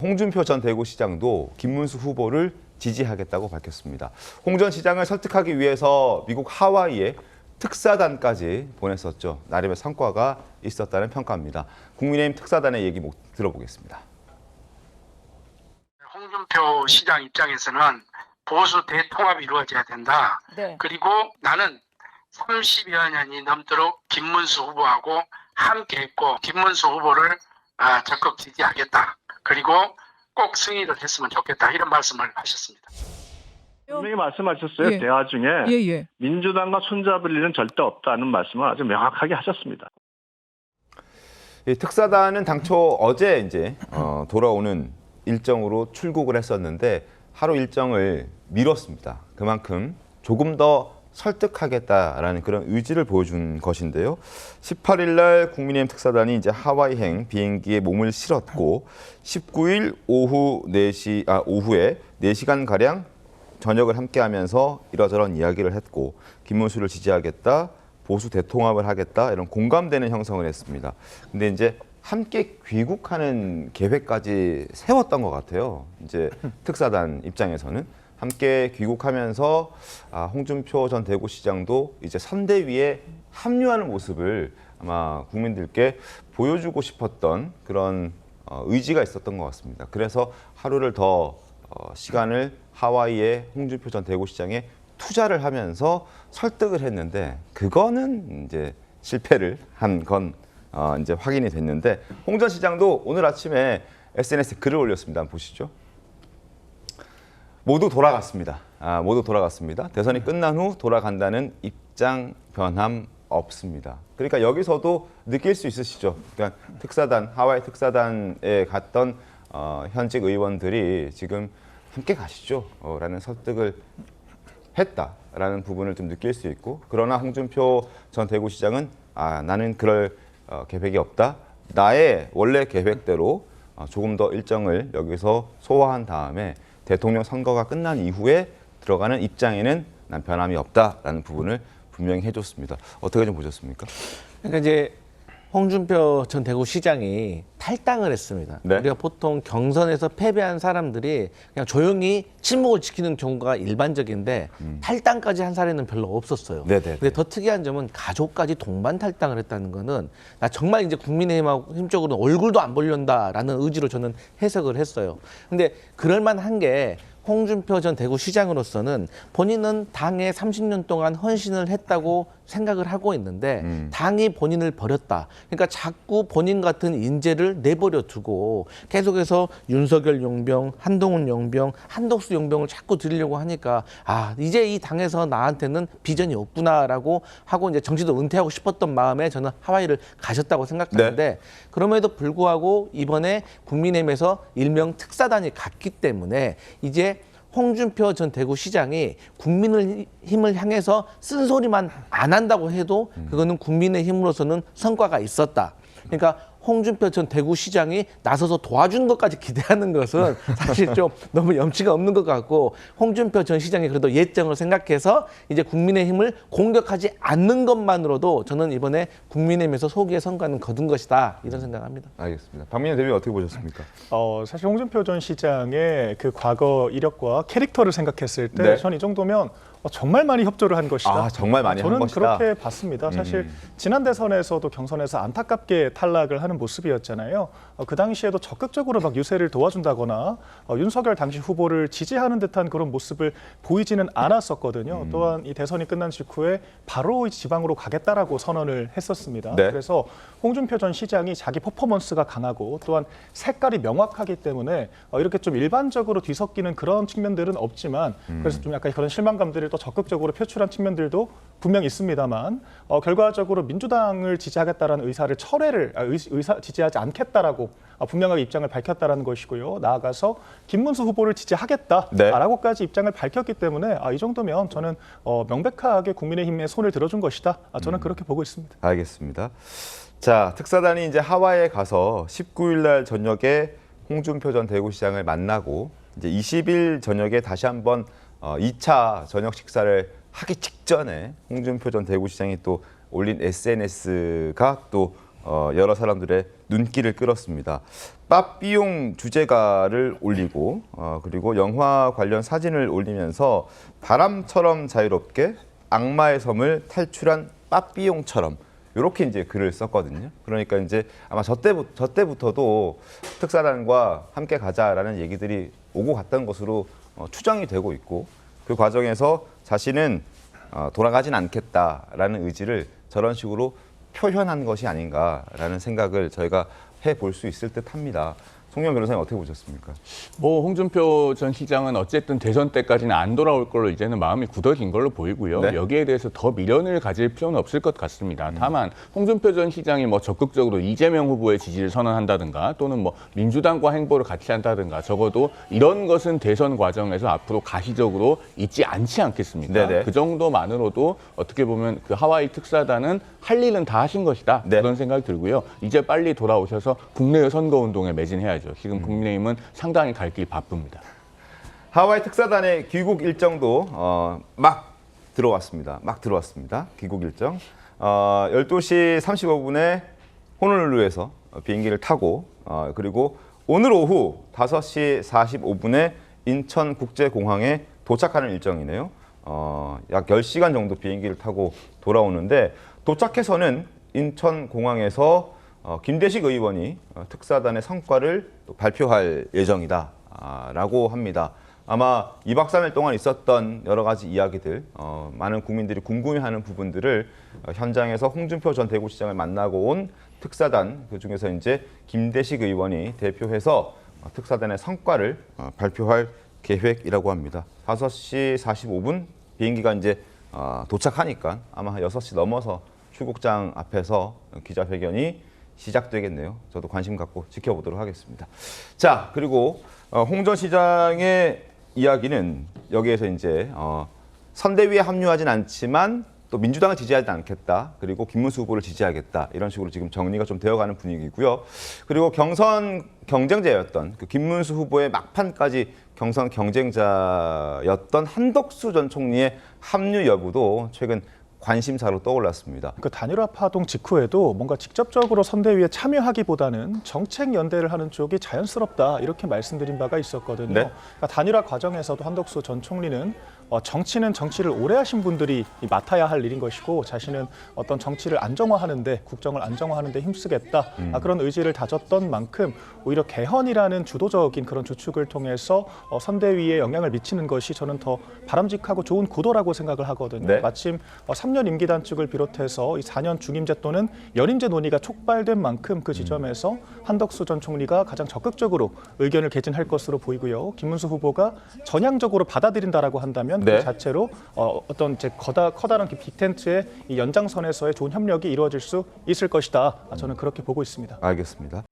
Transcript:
홍준표 전 대구시장도 김문수 후보를 지지하겠다고 밝혔습니다. 홍 전 시장을 설득하기 위해서 미국 하와이에 특사단까지 보냈었죠. 나름의 성과가 있었다는 평가입니다. 국민의힘 특사단의 얘기 들어보겠습니다. 홍준표 시장 입장에서는 보수 대통합이 이루어져야 된다. 네. 그리고 나는 30여 년이 넘도록 김문수 후보하고 함께했고 김문수 후보를 적극 지지하겠다. 그리고 꼭 승리를 했으면 좋겠다. 이런 말씀을 하셨습니다. 분명히 말씀하셨어요. 예. 대화 중에 예. 민주당과 손잡을 일은 절대 없다는 말씀을 아주 명확하게 하셨습니다. 이 특사단은 당초 어제 이제 돌아오는 일정으로 출국을 했었는데 하루 일정을 미뤘습니다. 그만큼 조금 더 설득하겠다라는 그런 의지를 보여준 것인데요. 18일 날 국민의힘 특사단이 이제 하와이행 비행기에 몸을 실었고 19일 오후에 4시간 가량 저녁을 함께하면서 이러저런 이야기를 했고 김문수를 지지하겠다, 보수 대통합을 하겠다 이런 공감되는 형성을 했습니다. 근데 이제 함께 귀국하는 계획까지 세웠던 것 같아요. 이제 특사단 입장에서는 함께 귀국하면서 홍준표 전 대구시장도 이제 선대위에 합류하는 모습을 아마 국민들께 보여주고 싶었던 그런 의지가 있었던 것 같습니다. 그래서 하루를 더 시간을 하와이에 홍준표 전 대구시장에 투자를 하면서 설득을 했는데 그거는 이제 실패를 한 건 이제 확인이 됐는데 홍 전 시장도 오늘 아침에 SNS에 글을 올렸습니다. 한번 보시죠. 모두 돌아갔습니다. 모두 돌아갔습니다. 대선이 끝난 후 돌아간다는 입장 변함 없습니다. 그러니까 여기서도 느낄 수 있으시죠. 그러니까 특사단, 하와이 특사단에 갔던 현직 의원들이 지금 함께 가시죠. 라는 설득을 했다라는 부분을 좀 느낄 수 있고 그러나 홍준표 전 대구시장은 나는 그럴 계획이 없다. 나의 원래 계획대로 조금 더 일정을 여기서 소화한 다음에 대통령 선거가 끝난 이후에 들어가는 입장에는 난 변함이 없다라는 부분을 분명히 해줬습니다. 어떻게 좀 보셨습니까? 그러니까 이제 홍준표 전 대구시장이 탈당을 했습니다. 네. 우리가 보통 경선에서 패배한 사람들이 그냥 조용히 침묵을 지키는 경우가 일반적인데 탈당까지 한 사례는 별로 없었어요. 네네. 근데 더 특이한 점은 가족까지 동반 탈당을 했다는 거는 나 정말 이제 국민의힘하고 힘적으로 얼굴도 안 보려다라는 의지로 저는 해석을 했어요. 근데 그럴 만한 게 홍준표 전 대구시장으로서는 본인은 당에 30년 동안 헌신을 했다고 생각을 하고 있는데 당이 본인을 버렸다. 그러니까 자꾸 본인 같은 인재를 내버려 두고 계속해서 윤석열 용병, 한동훈 용병, 한덕수 용병을 자꾸 들이려고 하니까 이제 이 당에서 나한테는 비전이 없구나라고 하고 이제 정치도 은퇴하고 싶었던 마음에 저는 하와이를 가셨다고 생각하는데 그럼에도 불구하고 이번에 국민의힘에서 일명 특사단이 갔기 때문에 이제 홍준표 전 대구시장이 국민의힘을 향해서 쓴소리만 안 한다고 해도 그거는 국민의힘으로서는 성과가 있었다. 그러니까 홍준표 전 대구시장이 나서서 도와주는 것까지 기대하는 것은 사실 좀 너무 염치가 없는 것 같고 홍준표 전 시장이 그래도 예정을 생각해서 이제 국민의힘을 공격하지 않는 것만으로도 저는 이번에 국민의힘에서 소기의 성과는 거둔 것이다 이런 생각합니다. 알겠습니다. 박민현 대변인 어떻게 보셨습니까? 사실 홍준표 전 시장의 그 과거 이력과 캐릭터를 생각했을 때 전 이 정도면 정말 많이 협조를 한 것이다. 정말 많이 한 저는 것이다. 그렇게 봤습니다. 사실 지난 대선에서도 경선에서 안타깝게 탈락을 하는 모습이었잖아요. 그 당시에도 적극적으로 막 유세를 도와준다거나 윤석열 당시 후보를 지지하는 듯한 그런 모습을 보이지는 않았었거든요. 또한 이 대선이 끝난 직후에 바로 지방으로 가겠다라고 선언을 했었습니다. 네. 그래서 홍준표 전 시장이 자기 퍼포먼스가 강하고 또한 색깔이 명확하기 때문에 이렇게 좀 일반적으로 뒤섞이는 그런 측면들은 없지만 그래서 좀 약간 그런 실망감들을 또 적극적으로 표출한 측면들도 분명 있습니다만 결과적으로 민주당을 지지하겠다라는 의사를 지지하지 않겠다라고 분명하게 입장을 밝혔다라는 것이고요. 나아가서 김문수 후보를 지지하겠다라고까지 입장을 밝혔기 때문에 이 정도면 저는 명백하게 국민의힘의 손을 들어준 것이다. 저는 그렇게 보고 있습니다. 알겠습니다. 자, 특사단이 이제 하와이에 가서 19일 날 저녁에 홍준표 전 대구시장을 만나고 이제 20일 저녁에 다시 한번 2차 저녁 식사를 하기 직전에 홍준표 전 대구시장이 또 올린 SNS가 또 여러 사람들의 눈길을 끌었습니다. 빠삐용 주제가를 올리고 그리고 영화 관련 사진을 올리면서 바람처럼 자유롭게 악마의 섬을 탈출한 빠삐용처럼 이렇게 이제 글을 썼거든요. 그러니까 이제 아마 저 때부터도 특사단과 함께 가자라는 얘기들이 오고 갔던 것으로 추정이 되고 있고 그 과정에서 자신은 돌아가진 않겠다라는 의지를 저런 식으로 표현한 것이 아닌가라는 생각을 저희가 해볼 수 있을 듯합니다. 송영 변호사님 어떻게 보셨습니까? 뭐 홍준표 전 시장은 어쨌든 대선 때까지는 안 돌아올 걸로 이제는 마음이 굳어진 걸로 보이고요. 네. 여기에 대해서 더 미련을 가질 필요는 없을 것 같습니다. 다만 홍준표 전 시장이 뭐 적극적으로 이재명 후보의 지지를 선언한다든가 또는 뭐 민주당과 행보를 같이 한다든가 적어도 이런 것은 대선 과정에서 앞으로 가시적으로 있지 않지 않겠습니까? 네네. 그 정도만으로도 어떻게 보면 그 하와이 특사단은 할 일은 다 하신 것이다. 네. 그런 생각이 들고요. 이제 빨리 돌아오셔서 국내의 선거운동에 매진해야죠. 지금 국민의힘은 상당히 갈 길 바쁩니다. 하와이 특사단의 귀국 일정도 막 들어왔습니다. 귀국 일정. 12시 35분에 호놀룰루에서 비행기를 타고 그리고 오늘 오후 5시 45분에 인천국제공항에 도착하는 일정이네요. 약 10시간 정도 비행기를 타고 돌아오는데 도착해서는 인천공항에서 김대식 의원이 특사단의 성과를 또 발표할 예정이다라고 합니다. 아마 2박 3일 동안 있었던 여러 가지 이야기들, 많은 국민들이 궁금해하는 부분들을 현장에서 홍준표 전 대구시장을 만나고 온 특사단, 그중에서 이제 김대식 의원이 대표해서 특사단의 성과를 발표할 계획이라고 합니다. 5시 45분 비행기가 이제 도착하니까 아마 6시 넘어서 출국장 앞에서 기자회견이 시작되겠네요. 저도 관심 갖고 지켜보도록 하겠습니다. 자, 그리고 홍 전 시장의 이야기는 여기에서 이제 선대위에 합류하진 않지만 또 민주당을 지지하지 않겠다. 그리고 김문수 후보를 지지하겠다. 이런 식으로 지금 정리가 좀 되어가는 분위기고요. 그리고 경선 경쟁자였던 그 김문수 후보의 막판까지 경선 경쟁자였던 한덕수 전 총리의 합류 여부도 최근 관심사로 떠올랐습니다. 그 단일화 파동 직후에도 뭔가 직접적으로 선대위에 참여하기보다는 정책 연대를 하는 쪽이 자연스럽다 이렇게 말씀드린 바가 있었거든요. 네. 그러니까 단일화 과정에서도 한덕수 전 총리는 정치는 정치를 오래 하신 분들이 맡아야 할 일인 것이고 자신은 어떤 정치를 안정화하는데 국정을 안정화하는데 힘쓰겠다 그런 의지를 다졌던 만큼 오히려 개헌이라는 주도적인 그런 주축을 통해서 선대위에 영향을 미치는 것이 저는 더 바람직하고 좋은 구도라고 생각을 하거든요. 네. 마침 3년 임기 단축을 비롯해서 이 4년 중임제 또는 연임제 논의가 촉발된 만큼 그 지점에서 한덕수 전 총리가 가장 적극적으로 의견을 개진할 것으로 보이고요. 김문수 후보가 전향적으로 받아들인다라고 한다면 네. 그 자체로 어떤 이제 커다란 빅텐트의 이 연장선에서의 좋은 협력이 이루어질 수 있을 것이다. 저는 그렇게 보고 있습니다. 알겠습니다.